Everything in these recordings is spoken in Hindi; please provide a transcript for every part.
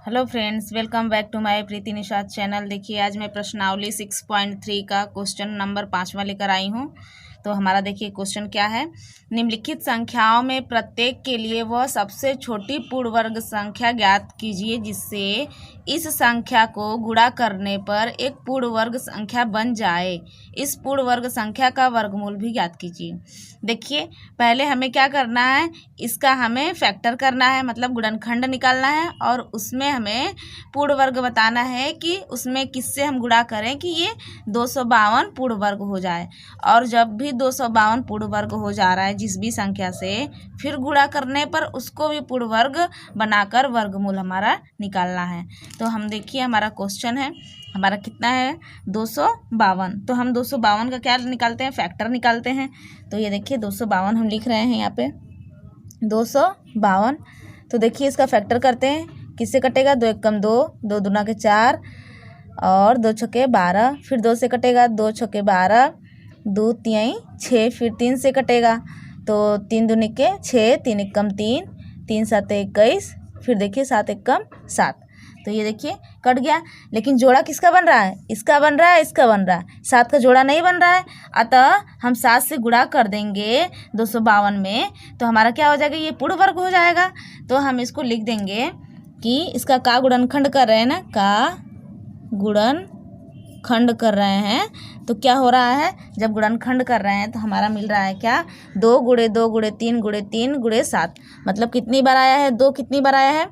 Hello friends, welcome back to my Preeti Nishad channel. देखिए, आज मैं प्रश्नावली 6.3 का क्वेश्चन नंबर 5वां लेकर आई हूँ। तो हमारा देखिए क्वेश्चन क्या है। निम्नलिखित संख्याओं में प्रत्येक के लिए वह सबसे छोटी पूर्ण वर्ग संख्या ज्ञात कीजिए जिससे इस संख्या को गुणा करने पर एक पूर्ण वर्ग संख्या बन जाए। इस पूर्ण वर्ग संख्या का वर्गमूल भी ज्ञात कीजिए। देखिए, पहले हमें क्या करना है, इसका हमें फैक्टर करना है, मतलब गुणनखंड निकालना है और उसमें हमें पूर्ण वर्ग बताना है कि उसमें किससे हम गुणा करें कि ये 252 पूर्ण वर्ग हो जाए। और जब भी 252 पूर्ण वर्ग हो जा रहा है जिस भी संख्या से, फिर गुणा करने पर उसको भी पूर्ण वर्ग बनाकर वर्गमूल हमारा निकालना है। तो हम देखिए, हमारा क्वेश्चन है, हमारा कितना है 252। तो हम 252 का क्या निकालते हैं, फैक्टर निकालते हैं। तो ये देखिए 252 हम लिख रहे हैं यहाँ पे 252। तो देखिए इसका फैक्टर करते हैं, किससे कटेगा, 2 एक कम 2, 2 दूना के 4 और 2 छक्के 12, फिर 2 से कटेगा, 2 छक्के 12, 2 तिहाई 6, फिर 3 से कटेगा तो 3 दूनी के 6, 3 एक कम 3, 3 7 21, फिर देखिए 7 एक कम 7। तो ये देखिए कट गया, लेकिन जोड़ा किसका बन रहा है, इसका बन रहा है, इसका बन रहा है, 7 का जोड़ा नहीं बन रहा है। अतः हम 7 से गुणा कर देंगे 252 में, तो हमारा क्या हो जाएगा, ये पूर्ण वर्ग हो जाएगा। तो हम इसको लिख देंगे कि इसका का गुणनखंड कर रहे हैं ना, का गुणनखंड कर रहे हैं। तो क्या हो रहा है, जब गुणनखंड कर रहे हैं तो हमारा मिल रहा है क्या, 2 गुणे 2 गुणे 3 गुणे 3 गुणे 7। मतलब कितनी बार आया है, 2 कितनी बार आया है,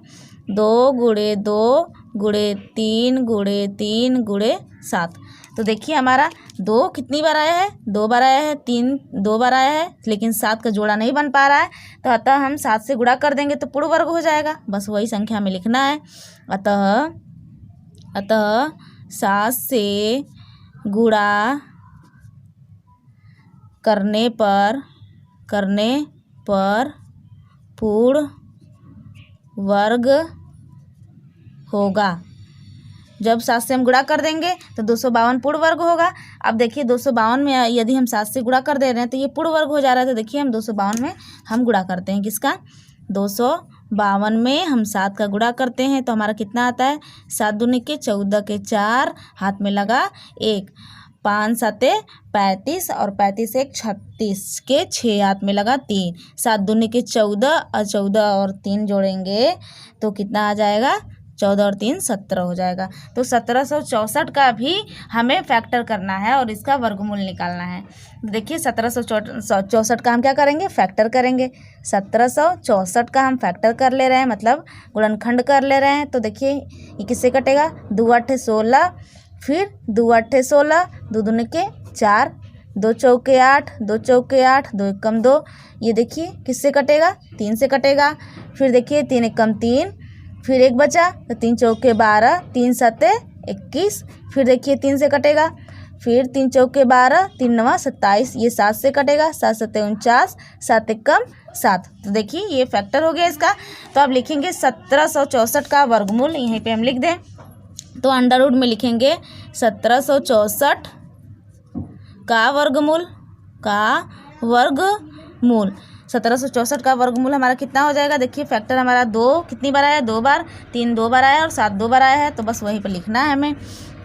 2 गुणे 2 गुणे 3 गुणे 3 गुणे 7। तो देखिए हमारा 2 कितनी बार आया है, 2 बार आया है, 3 2 बार आया है, लेकिन 7 का जोड़ा नहीं बन पा रहा है। तो अतः हम 7 से गुणा कर देंगे तो पूर्ण वर्ग हो जाएगा। बस वही संख्या हमें लिखना है। अतः 7 से गुणा करने पर पूर्ण वर्ग होगा। जब 7 से हम गुणा कर देंगे तो 252 पूर्ण वर्ग होगा। अब देखिए 252 में यदि हम 7 से गुणा कर दे रहे हैं तो ये पूर्ण वर्ग हो जा रहा है। तो देखिए हम 252 में हम गुणा करते हैं, किसका, 252 में हम 7 का गुणा करते हैं तो हमारा कितना आता है, 7 दूनी के 14 के 4, हाथ में लगा 1, 5 7 35 और 35 एक 36 के 6, हाथ में लगा 3, 7 दूनी के 14 और 14 और 3 जोड़ेंगे तो कितना आ जाएगा, 14 और 3 17 हो जाएगा। तो 1764 का भी हमें फैक्टर करना है और इसका वर्गमूल निकालना है। देखिए 1764 का हम क्या करेंगे, फैक्टर करेंगे। 1764 का हम फैक्टर कर ले रहे हैं, मतलब गुणनखंड कर ले रहे हैं। तो देखिए ये किससे कटेगा, 2 8 16, फिर 2 8 16, 2 दूनी के 4, 2 चौके 8, 2 चौके 8, 2 एक कम 2। ये देखिए किससे कटेगा, 3 से कटेगा। फिर देखिए 3 एक कम 3, फिर 1 बचा तो 3 चौके 12, 3 7 21, फिर देखिए 3 से कटेगा, फिर 3 चौके 12, 3 9 27, ये 7 से कटेगा, 7 7 49, 7 एक कम 7। तो देखिए ये फैक्टर हो गया इसका। तो अब लिखेंगे 1764 का वर्गमूल, यहीं पे हम लिख दें तो अंडर रूट में लिखेंगे 1764 का वर्गमूल, 1764 का वर्गमूल हमारा कितना हो जाएगा। देखिए फैक्टर हमारा 2 कितनी बार आया, 2 बार, 3 2 बार आया और 7 2 बार आया है। तो बस वहीं पर लिखना है हमें।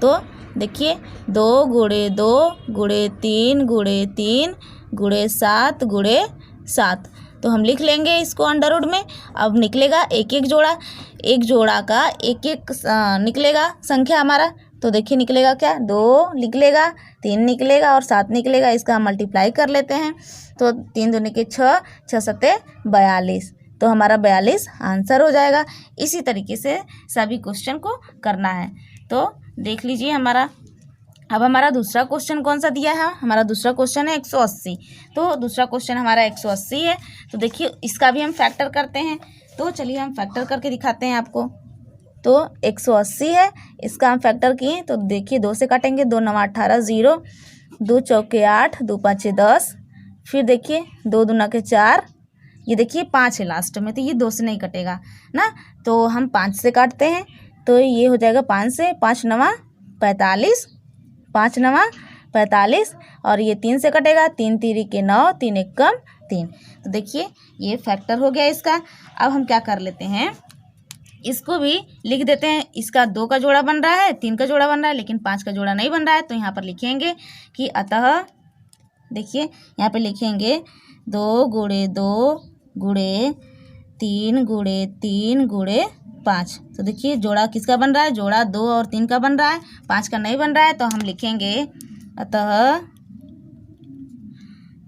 तो देखिए 2 गुणे 2 गुणे 3 गुणे 3 गुणे 7 गुणे 7। तो हम लिख लेंगे इसको अंडर रूट में। अब निकलेगा एक एक जोड़ा, एक जोड़ा का एक एक निकलेगा संख्या हमारा। तो देखिए निकलेगा क्या, 2 निकलेगा, 3 निकलेगा और 7 निकलेगा। इसका हम मल्टीप्लाई कर लेते हैं। तो 3 दूनी के 6, 6 7 42, तो हमारा 42 आंसर हो जाएगा। इसी तरीके से सभी क्वेश्चन को करना है। तो देख लीजिए हमारा, अब हमारा दूसरा क्वेश्चन कौन सा दिया है, हमारा दूसरा क्वेश्चन है 180। तो दूसरा क्वेश्चन हमारा 180 है। तो देखिए इसका भी हम फैक्टर करते हैं। तो चलिए हम फैक्टर करके दिखाते हैं आपको। तो 180 है, इसका हम फैक्टर किए तो देखिए 2 से काटेंगे, 2 9 18 0, 2 चौके 8, 2 5 10, फिर देखिए 2 दूना के 4, ये देखिए 5 है लास्ट में, तो ये 2 से नहीं कटेगा ना, तो हम 5 से काटते हैं। तो ये हो जाएगा 5 से, 5 9 45, 5 9 45 और ये 3 से कटेगा, 3 3 के 9, 3 एक कम 3। तो देखिए ये फैक्टर हो गया इसका। अब हम क्या कर लेते हैं, इसको भी लिख देते हैं। इसका 2 का जोड़ा बन रहा है, 3 का जोड़ा बन रहा है, लेकिन 5 का जोड़ा नहीं बन रहा है। तो यहाँ पर लिखेंगे कि अतः, देखिए यहाँ पे लिखेंगे 2 गुणे 2 गुणे 3 गुणे 3 गुणे 5। तो देखिए जोड़ा किसका बन रहा है, जोड़ा 2 और 3 का बन रहा है, 5 का नहीं बन रहा है। तो हम लिखेंगे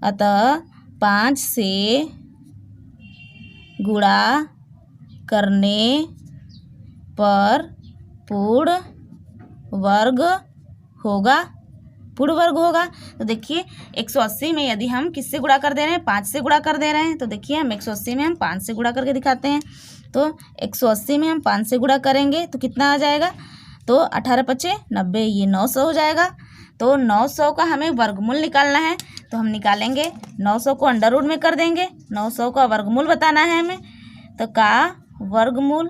अतः 5 से गुणा करने पर पूर्ण वर्ग होगा, पूर्ण वर्ग होगा। तो देखिए 180 में यदि हम किससे गुणा कर दे रहे हैं, 5 से गुणा कर दे रहे हैं। तो देखिए हम 180 में हम 5 से गुणा करके दिखाते हैं। तो 180 में हम 5 से गुणा करेंगे तो कितना आ जाएगा, तो 18 पचे 90, ये 900 हो जाएगा। तो 900 का हमें वर्गमूल निकालना है। तो हम निकालेंगे 900 को अंडर रूट में कर देंगे। 900 का वर्गमूल बताना है हमें, तो का वर्गमूल,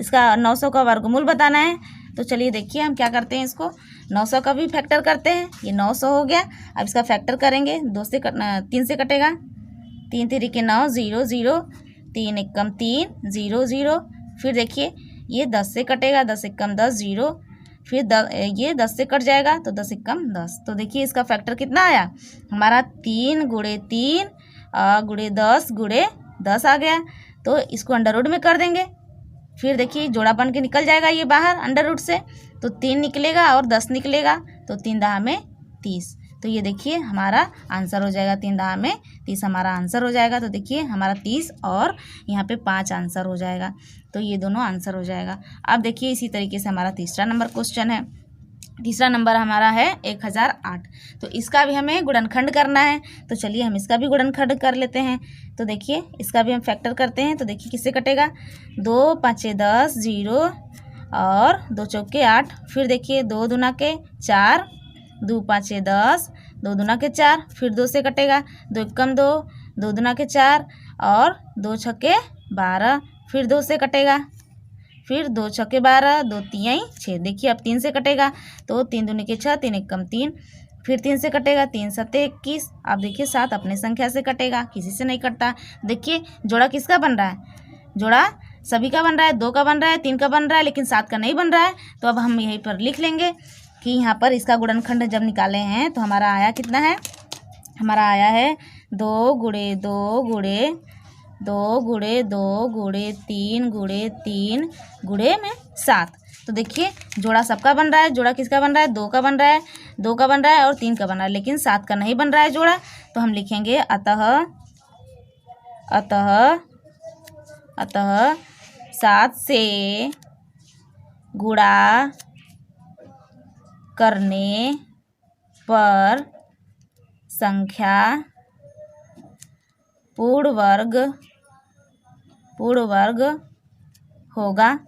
इसका 900 का वर्गमूल बताना है। तो चलिए देखिए हम क्या करते हैं, इसको 900 का भी फैक्टर करते हैं। ये 900 हो गया। अब इसका फैक्टर करेंगे, 3 से कटेगा, 3 3 के 9, 0 0, 3 1 कम 3, 0 0। फिर देखिए ये 10 से कटेगा, 10 1 कम 10, 0। फिर ये 10 से कट जाएगा, तो 10 1 कम 10। तो देखिए इसका फैक्टर कितना आया हमारा, 3 गुणे 3 गुणे 10 गुणे 10 आ गया। तो इसको अंडर रूट में कर देंगे। फिर देखिए जोड़ा बन के निकल जाएगा ये बाहर अंडर रूट से, तो 3 निकलेगा और 10 निकलेगा, तो 3 दहा में 30। तो ये देखिए हमारा आंसर हो जाएगा, 3 दहा में 30 हमारा आंसर हो जाएगा। तो देखिए हमारा 30 और यहाँ पे 5 आंसर हो जाएगा। तो ये दोनों आंसर हो जाएगा। अब देखिए इसी तरीके से हमारा तीसरा नंबर क्वेश्चन है। तीसरा नंबर हमारा है 1008। तो इसका भी हमें गुणनखंड करना है। तो चलिए हम इसका भी गुणनखंड कर लेते हैं। तो देखिए इसका भी हम फैक्टर करते हैं। तो देखिए किससे कटेगा, 2 5 10, 0 और 2 चौके 8। फिर देखिए 2 दूना के 4, 2 5 10, 2 दूना के 4। फिर 2 से कटेगा, 2 1 कम 2, 2 दूना के 4 और 2 छक्के 12। फिर 2 से कटेगा, फिर 2 छक्के 12, 2 तिहाई 6। देखिए अब 3 से कटेगा, तो 3 दूनी के 6, 3 1 कम 3। फिर 3 से कटेगा, 3 7 21। अब देखिए 7 अपने संख्या से कटेगा, किसी से नहीं कटता। देखिए जोड़ा किसका बन रहा है, जोड़ा सभी का बन रहा है, 2 का बन रहा है, 3 का बन रहा है, लेकिन 7 का नहीं बन रहा है। तो अब हम यहीं पर लिख लेंगे कि यहाँ पर इसका गुणनखंड जब निकाले हैं तो हमारा आया कितना है, हमारा आया है 2 गुणे 2 गुणे 2 गुणे 2 गुणे 3 गुणे 3 गुणे में 7। तो देखिए जोड़ा सबका बन रहा है, जोड़ा किसका बन रहा है, 2 का बन रहा है, 2 का बन रहा है और 3 का बन रहा है, लेकिन 7 का नहीं बन रहा है जोड़ा। तो हम लिखेंगे अतः 7 से गुणा करने पर संख्या पूर्ण वर्ग होगा।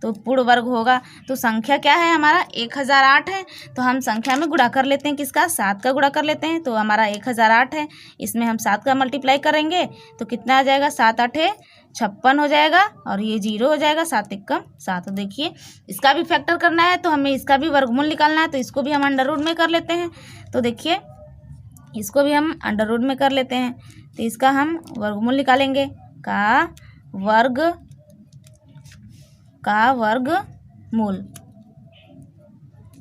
तो पूर्ण वर्ग होगा, तो संख्या क्या है हमारा 1008 है। तो हम संख्या में गुणा कर लेते हैं, किसका, 7 का गुणा कर लेते हैं। तो हमारा 1008 है, इसमें हम 7 का मल्टीप्लाई करेंगे तो कितना आ जाएगा, 7 8 56 हो जाएगा और ये 0 हो जाएगा, 7 1 कम 7। तो देखिए इसका भी फैक्टर करना है, तो हमें इसका भी वर्गमूल निकालना है। तो इसको भी हम अंडर रूट में कर लेते हैं। तो देखिए इसको भी हम अंडर रूट में कर लेते हैं। तो इसका हम वर्गमूल निकालेंगे, का वर्गमूल,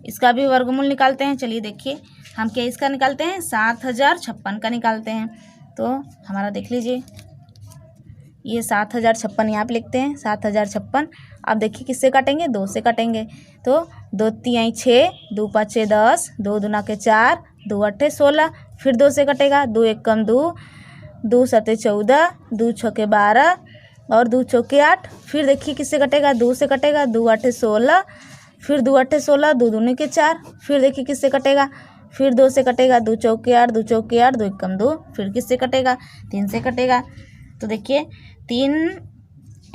इसका भी वर्गमूल निकालते हैं। चलिए देखिए हम क्या इसका निकालते हैं, 7056 का निकालते हैं। तो हमारा देख लीजिए ये 7056 यहाँ पे लिखते हैं, 7056। अब देखिए किससे काटेंगे, 2 से काटेंगे। तो 2 तिहाई 6, 2 5 10, 2 दूना के 4, 2 8 16। फिर 2 से कटेगा, 2 1 कम 2, 2 7 14, 2 छक्के 12 और 2 चौके 8। फिर देखिए किससे कटेगा, 2 से कटेगा, 2 8 16। फिर 2 8 16, 2 दूनी के 4। फिर देखिए किससे कटेगा, फिर 2 से कटेगा, 2 चौके 8, 2 चौके 8, 2 1 कम 2। फिर किससे कटेगा, 3 से कटेगा। तो देखिए 3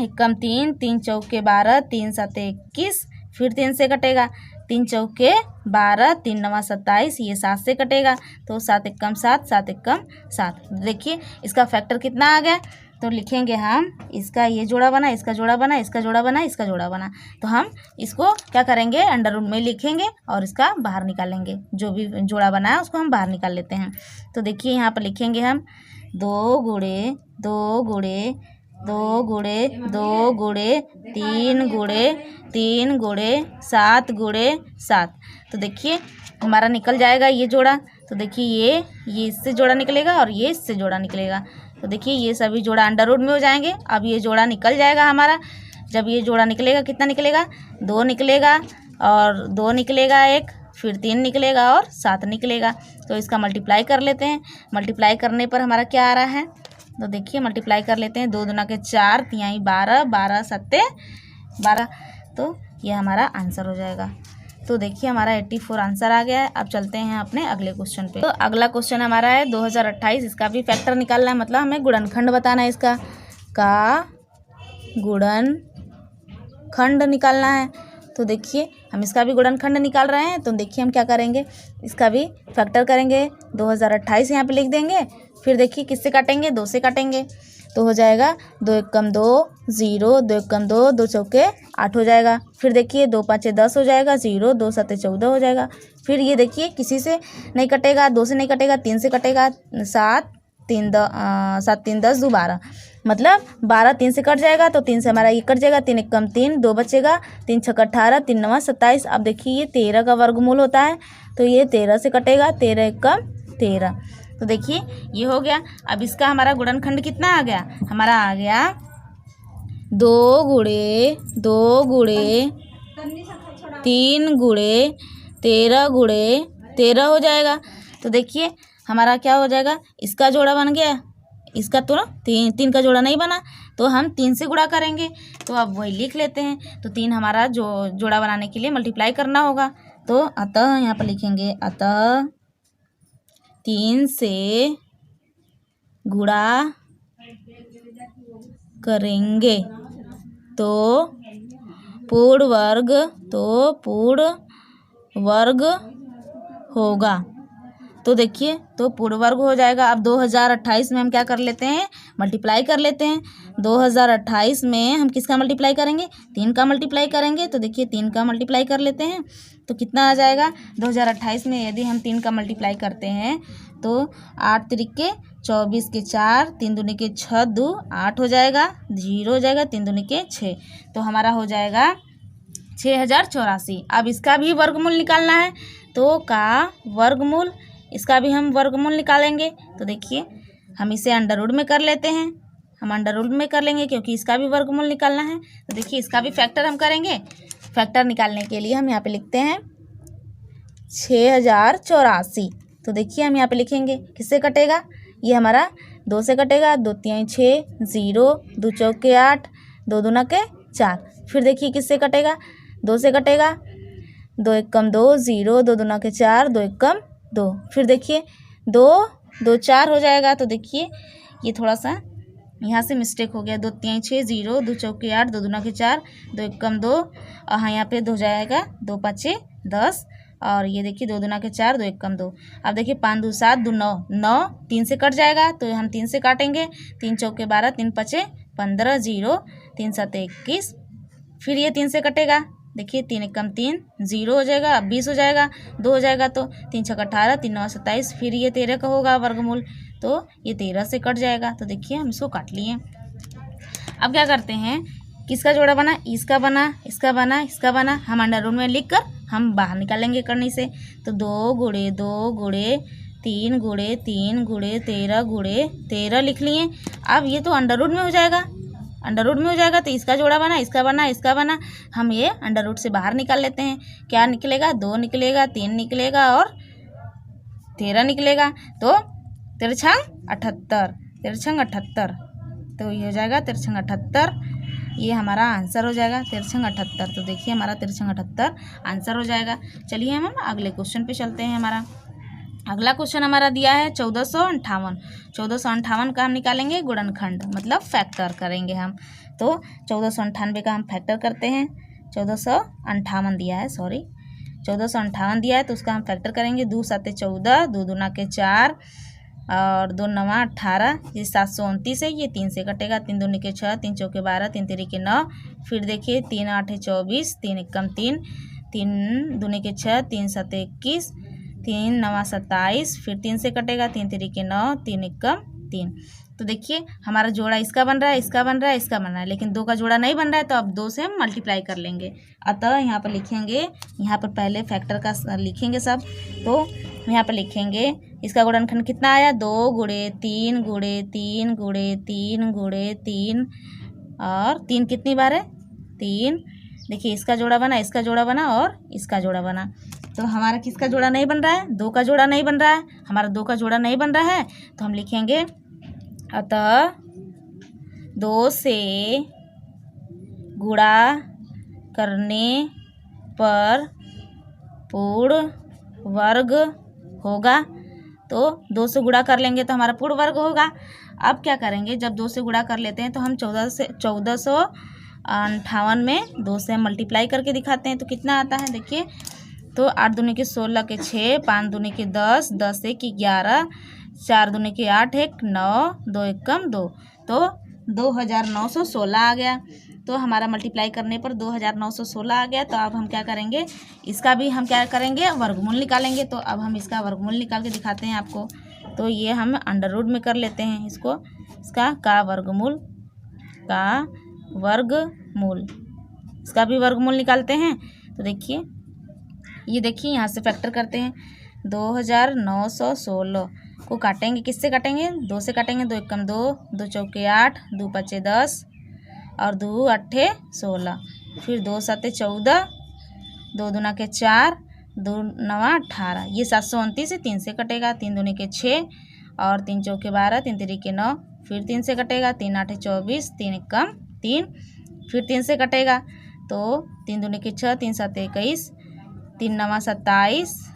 1 कम 3, 3 चौके 12, 3 7 21। फिर 3 से कटेगा, 3 चौके 12, 3 9 27, ये 7 से कटेगा। तो 7 1 कम 7, 7 1 कम 7। देखिए इसका फैक्टर कितना आ गया। तो लिखेंगे हम, इसका ये जोड़ा बना, इसका जोड़ा बना, इसका जोड़ा बना, इसका जोड़ा बना। तो हम इसको क्या करेंगे, अंडर रूट में लिखेंगे और इसका बाहर निकालेंगे। जो भी जोड़ा बना है उसको हम बाहर निकाल लेते हैं। तो देखिए यहाँ पर लिखेंगे हम 2 गुणे 2 गुणे 2 गुणे 3 गुणे 3 गुणे 7 गुणे 7। तो देखिए हमारा निकल जाएगा ये जोड़ा। तो देखिए ये इससे जोड़ा निकलेगा और ये इससे जोड़ा निकलेगा। तो देखिए ये सभी जोड़ा अंडर रूट में हो जाएंगे। अब ये जोड़ा निकल जाएगा हमारा। जब ये जोड़ा निकलेगा कितना निकलेगा? 2 निकलेगा और 2 निकलेगा एक, फिर 3 निकलेगा और 7 निकलेगा। तो इसका मल्टीप्लाई कर लेते हैं। मल्टीप्लाई करने पर हमारा क्या आ रहा है? तो देखिए मल्टीप्लाई कर लेते हैं। 2 दूना के 4, 3 12, 12 सत्ते 12। तो ये हमारा आंसर हो जाएगा। तो देखिए हमारा 84 आंसर आ गया है। अब चलते हैं अपने अगले क्वेश्चन पे। तो अगला क्वेश्चन हमारा है 2028। इसका भी फैक्टर निकालना है, मतलब हमें गुणनखंड बताना है। इसका का गुणनखंड निकालना है। तो देखिए हम इसका भी गुणनखंड निकाल रहे हैं। तो देखिए हम क्या करेंगे, इसका भी फैक्टर करेंगे। 2028 यहाँ पे लिख देंगे। फिर देखिए किससे काटेंगे? 2 से काटेंगे। तो हो जाएगा 2 एकम 2 0, 2 एकम 2, 2 चौके 8 हो जाएगा। फिर देखिए 2 पाँचे 10 हो जाएगा, 0, 2 सत्ते 14 हो जाएगा। फिर ये देखिए किसी से नहीं कटेगा, 2 से नहीं कटेगा, 3 से कटेगा। 7 3 10 2 12, मतलब 12 3 से कट जाएगा। तो 3 से हमारा ये कट जाएगा। 3 एकम 3, 2 बचेगा। 3 छक्का 18, 3 नवा 27। अब देखिए ये 13 का वर्गमूल होता है। तो ये 13 से कटेगा। 13 एकम 13। तो देखिए ये हो गया। अब इसका हमारा गुणनखंड कितना आ गया? हमारा आ गया 2 गुणे 2 गुणे 3 गुणे 13 गुणे 13 हो जाएगा। तो देखिए हमारा क्या हो जाएगा? इसका जोड़ा बन गया, इसका तो ना 3 का जोड़ा नहीं बना। तो हम 3 से गुणा करेंगे। तो अब वही लिख लेते हैं। तो 3 हमारा जो जोड़ा बनाने के लिए मल्टीप्लाई करना होगा। तो अतः यहाँ पर लिखेंगे, अतः 3 से गुणा करेंगे तो पूर्ण वर्ग होगा। तो देखिए तो पूर्ण वर्ग हो जाएगा। अब 2028 में हम क्या कर लेते हैं? मल्टीप्लाई कर लेते हैं। 2028 में हम किसका मल्टीप्लाई करेंगे? 3 का मल्टीप्लाई करेंगे। तो देखिए 3 का मल्टीप्लाई कर लेते हैं। तो कितना आ जाएगा? 2028 में यदि हम 3 का मल्टीप्लाई करते हैं तो 8 तिरिके 24 के 4, 3 दूनी के 6 2 8 हो जाएगा, 0 हो जाएगा, 3 दूनी के 6। तो हमारा हो जाएगा 6084। अब इसका भी वर्गमूल निकालना है। तो का वर्गमूल, इसका भी हम वर्गमूल निकालेंगे। तो देखिए हम इसे अंडर रूट में कर लेते हैं। हम अंडर रूट में कर लेंगे क्योंकि इसका भी वर्गमूल निकालना है। तो देखिए इसका भी फैक्टर हम करेंगे। फैक्टर निकालने के लिए हम यहाँ पे लिखते हैं 6084। तो देखिए हम यहाँ पे लिखेंगे, किससे कटेगा? ये हमारा 2 से कटेगा। 2 3 6 0, 2 चौके 8, 2 दूना के 4। फिर देखिए किससे कटेगा? 2 से कटेगा। 2 एकम 2 0, 2 दूना के 4, 2 एकम 2। फिर देखिए 2 2 4 हो जाएगा। तो देखिए ये थोड़ा सा यहाँ से मिस्टेक हो गया। 2 3 6 0, 2 चौके 8, 2 दूना के 4, 2 एकम 2। हाँ यहाँ पे 2 हो जाएगा। 2 5 10 और ये देखिए 2 दूना के 4, 2 एकम 2। अब देखिए 5 2 7 2 9 9, 3 से कट जाएगा। तो हम 3 से काटेंगे। 3 चौके 12, 3 5 15, 0, 3 7 21। फिर ये 3 से कटेगा। देखिए 3 एकम 3, 0 हो जाएगा। अब 20 हो जाएगा, 2 हो जाएगा। तो 3 छक्का 18, 3 9 27। फिर ये 13 का होगा वर्गमूल। तो ये 13 से कट जाएगा। तो देखिए हम इसको काट लिए। अब क्या करते हैं, किसका जोड़ा बना? इसका बना, इसका बना, इसका बना। हम अंडर रूट में लिख कर हम बाहर निकालेंगे करनी से। तो 2 गुणे 2 गुणे 3 गुणे 3 गुणे 13 गुणे 13 लिख लिए। अब ये तो अंडर रूट में हो जाएगा, अंडर रूट में हो जाएगा। तो इसका जोड़ा बना, इसका बना, इसका बना। हम ये अंडर रूट से बाहर निकाल लेते हैं। क्या निकलेगा? 2 निकलेगा, 3 निकलेगा और 13 निकलेगा। तो 13 78, 13 78। तो ये हो जाएगा 13 78। ये हमारा आंसर हो जाएगा 13 78। तो देखिए हमारा 13 78 आंसर हो जाएगा। चलिए हम अगले क्वेश्चन पे चलते हैं। हमारा अगला क्वेश्चन हमारा दिया है 1458। 1458 का हम निकालेंगे गुणनखंड, मतलब फैक्टर करेंगे हम। तो 1498 का हम फैक्टर करते हैं। 1458 दिया है, सॉरी 1458 दिया है। तो उसका हम फैक्टर करेंगे। 2 7 14, 2 दूना के 4 और 2 9 18। ये 729 है। ये 3 से कटेगा। 3 दूनी के 6, 3 चौके 12, 3 3 के 9। फिर देखिए 3 8 24, 3 एकम 3, 3 दूनी के 6, 3 7 21, 3 9 27। फिर 3 से कटेगा। 3 3 के 9, 3 एकम 3। तो देखिए हमारा जोड़ा इसका बन रहा है, इसका बन रहा है, इसका बन रहा है, लेकिन 2 का जोड़ा नहीं बन रहा है, तो अब 2 से हम मल्टीप्लाई कर लेंगे। अतः यहाँ पर लिखेंगे, यहाँ पर पहले फैक्टर का लिखेंगे सब। तो यहाँ पर लिखेंगे इसका गुणनखंड कितना आया, 2 गुणे 3 गुणे 3 गुणे 3 गुणे 3 और 3 कितनी बार है, 3। देखिए इसका जोड़ा बना, इसका जोड़ा बना और इसका जोड़ा बना। तो हमारा किसका जोड़ा नहीं बन रहा है, 2 का जोड़ा नहीं बन रहा है, हमारा 2 का जोड़ा नहीं बन रहा है। तो हम लिखेंगे अतः 2 से गुणा करने पर पूर्ण वर्ग होगा। तो 2 से गुणा कर लेंगे तो हमारा पूर्ण वर्ग होगा। अब क्या करेंगे, जब 2 से गुणा कर लेते हैं तो हम 1458 में 2 से हम मल्टीप्लाई करके दिखाते हैं तो कितना आता है। देखिए तो 8 दूनी के 16 के 6, 5 दूनी के 10, 10 एक 11, 4 दूनी के 8 एक 9, 2 एकम 2, तो 2916 आ गया। तो हमारा मल्टीप्लाई करने पर 2916 आ गया। तो अब हम क्या करेंगे, इसका भी हम क्या करेंगे, वर्गमूल निकालेंगे। तो अब हम इसका वर्गमूल निकाल के दिखाते हैं आपको। तो ये हम अंडर रूट में कर लेते हैं इसको, इसका वर्गमूल, इसका भी वर्गमूल निकालते हैं। तो देखिए ये देखिए यहाँ से फैक्टर करते हैं, 2916 को काटेंगे, किससे काटेंगे, 2 से काटेंगे, 2 एकम 2, 2 चौके 8, 2 पचे 10 और 2 अट्ठे 16, फिर 2 सत्ते 14, 2 दूना के 4, 2 नवा 18। ये 729 से 3 से कटेगा, 3 दूनी के 6 और 3 चौके 12, 3 तिरी 9, फिर 3 से कटेगा, 3 आठे 24, 3 एकम 3, फिर 3 से कटेगा। तो 3 दूनी के 6, 3 सत्ते 21, 3 नवा 27,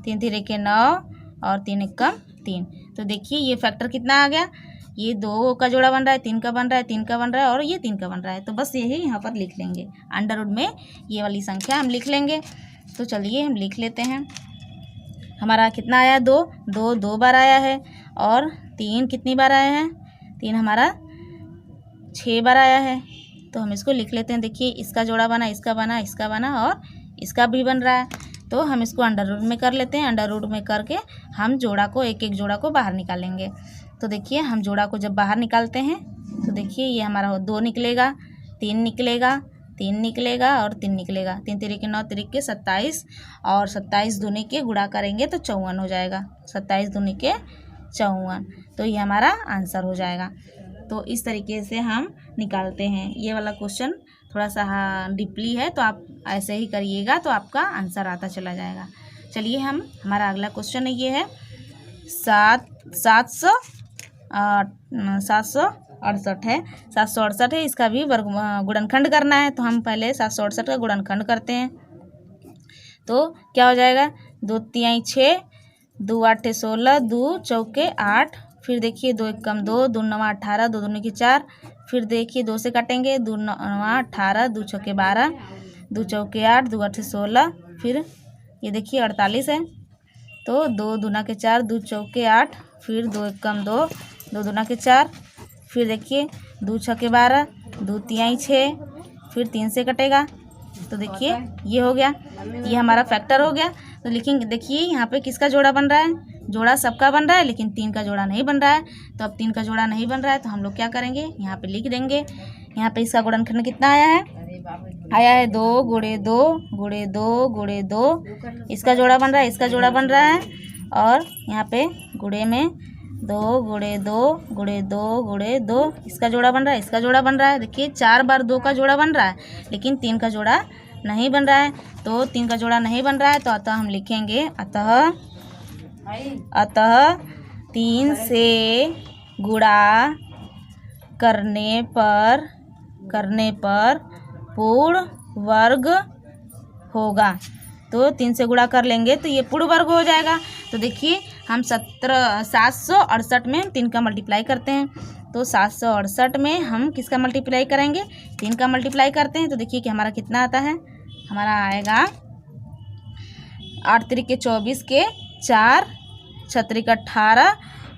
3 तिरी 9 और 3 एकम 3। तो देखिए ये फैक्टर कितना आ गया, ये 2 का जोड़ा बन रहा है, 3 का बन रहा है, 3 का बन रहा है और ये 3 का बन रहा है। तो बस यही यहाँ पर लिख लेंगे, अंडर रूट में ये वाली संख्या हम लिख लेंगे। तो चलिए हम लिख लेते हैं। हमारा कितना आया, 2 बार आया है और 3 कितनी बार आया है, 3 हमारा 6 बार आया है। तो हम इसको लिख लेते हैं। देखिए इसका जोड़ा बना, इसका बना, इसका बना और इसका भी बन रहा है। तो हम इसको अंडर रूट में कर लेते हैं। अंडर रूट में करके हम जोड़ा को, एक एक जोड़ा को बाहर निकालेंगे। तो देखिए हम जोड़ा को जब बाहर निकालते हैं तो देखिए ये हमारा 2 निकलेगा, 3 निकलेगा, 3 निकलेगा और 3 निकलेगा, 3 तिरिके 9, तिरिके 27 और 27 दूनी के गुणा करेंगे तो 54 हो जाएगा, 27 दूनी के 54। तो ये हमारा आंसर हो जाएगा। तो इस तरीके से हम निकालते हैं। ये वाला क्वेश्चन थोड़ा सा डीपली है, तो आप ऐसे ही करिएगा तो आपका आंसर आता चला जाएगा। चलिए हमारा अगला क्वेश्चन ये है 768 है, 768 है। इसका भी गुणनखंड करना है। तो हम पहले 768 का गुणनखंड करते हैं। तो क्या हो जाएगा, 2 तिहाई 6, 2 आठे 16, 2 चौके 8, फिर देखिए 2 एकम 2, 2 नवा 18, 2 दूनी की 4, फिर देखिए 2 से काटेंगे, 2 नवा 18, 2 चौके 12, 2 चौके 8, 2 आठे 16, फिर ये देखिए 48 है। तो 2 दूना के 4, 2 चौके 8, फिर 2 एकम 2, 2 दूना के 4, फिर देखिए 2 छके 12, 2 तिहाई 6, फिर 3 से कटेगा। तो देखिए ये हो गया, ये हमारा फैक्टर हो गया। तो लिखेंगे, देखिए यहाँ पे किसका जोड़ा बन रहा है, जोड़ा सबका बन रहा है लेकिन 3 का जोड़ा नहीं बन रहा है। तो अब 3 का जोड़ा नहीं बन रहा है तो हम लोग क्या करेंगे, यहाँ पे लिख देंगे। यहाँ पे इसका गुणनखंड कितना आया है, 2 गुणे 2 गुणे 2 गुणे 2, इसका जोड़ा बन रहा है, इसका जोड़ा बन रहा है और यहाँ पे गुणे में 2 गुणे 2 गुणे 2 गुणे 2, इसका जोड़ा बन रहा है, इसका जोड़ा बन रहा है। देखिए 4 बार 2 का जोड़ा बन रहा है लेकिन 3 का जोड़ा नहीं बन रहा है। तो 3 का जोड़ा नहीं बन रहा है तो अतः हम लिखेंगे, अतः 3 से गुणा करने पर पूर्ण वर्ग होगा। तो 3 से गुणा कर लेंगे तो ये पूर्ण वर्ग हो जाएगा। तो देखिए हम 768 में 3 का मल्टीप्लाई करते हैं। तो 768 में हम किसका मल्टीप्लाई करेंगे, 3 का मल्टीप्लाई करते हैं। तो देखिए कि हमारा कितना आता है, हमारा आएगा 8 तिरिके 24 के 4, 6 तिरिके 18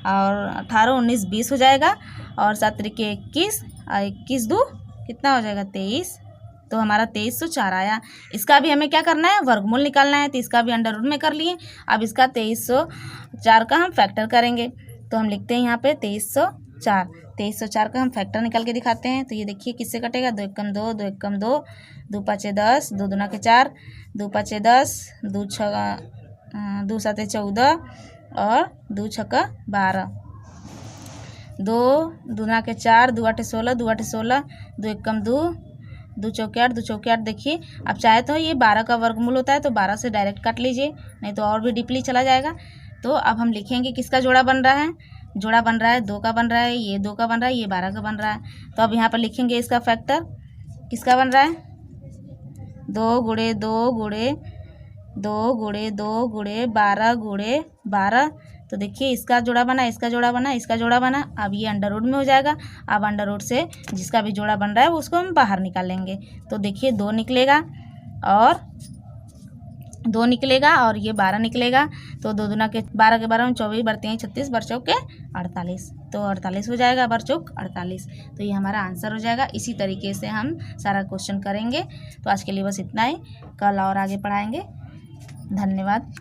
और 18 19 20 हो जाएगा और 7 तिरिके 21 और 21 2 कितना हो जाएगा 23। तो हमारा 2304 आया। इसका भी हमें क्या करना है, वर्गमूल निकालना है। तो इसका भी अंडर रूट में कर लिए। अब इसका 2304 का हम फैक्टर करेंगे। तो हम लिखते हैं यहाँ पे 4। 2304 का हम फैक्टर निकाल के दिखाते हैं। तो ये देखिए किससे कटेगा, 2 एकम 2, 2 एकम 2, 2 5 10, 2 दूना के 4, 2 5 10, 2 7 14 और 2 6 12, 2 दूना के 4, 2 8 16, 2 8 16, 2 एकम 2, 2 चौके 8, 2 चौके 8। देखिए अब चाहे तो ये 12 का वर्गमूल होता है तो 12 से डायरेक्ट काट लीजिए, नहीं तो और भी डीपली चला जाएगा। तो अब हम लिखेंगे किसका जोड़ा बन रहा है, जोड़ा बन रहा है 2 का बन रहा है, ये 2 का बन रहा है, ये 12 का बन रहा है। तो अब यहाँ पर लिखेंगे इसका फैक्टर किसका बन रहा है, 2 गुणे 2 गुणे 2 गुणे 2 गुणे 12 गुणे 12। तो देखिए इसका जोड़ा बना, इसका जोड़ा बना, इसका जोड़ा बना। अब ये अंडर रूट में हो जाएगा। अब अंडर रूट से जिसका भी जोड़ा बन रहा है उसको हम बाहर निकालेंगे। तो देखिए 2 निकलेगा और 2 निकलेगा और ये 12 निकलेगा। तो 2 दूना के 12 के 12 में 24, 32 36, बर चौक के 48। तो 48 हो जाएगा, बर चौक 48। तो ये हमारा आंसर हो जाएगा। इसी तरीके से हम सारा क्वेश्चन करेंगे। तो आज के लिए बस इतना ही, कल और आगे पढ़ाएंगे। धन्यवाद।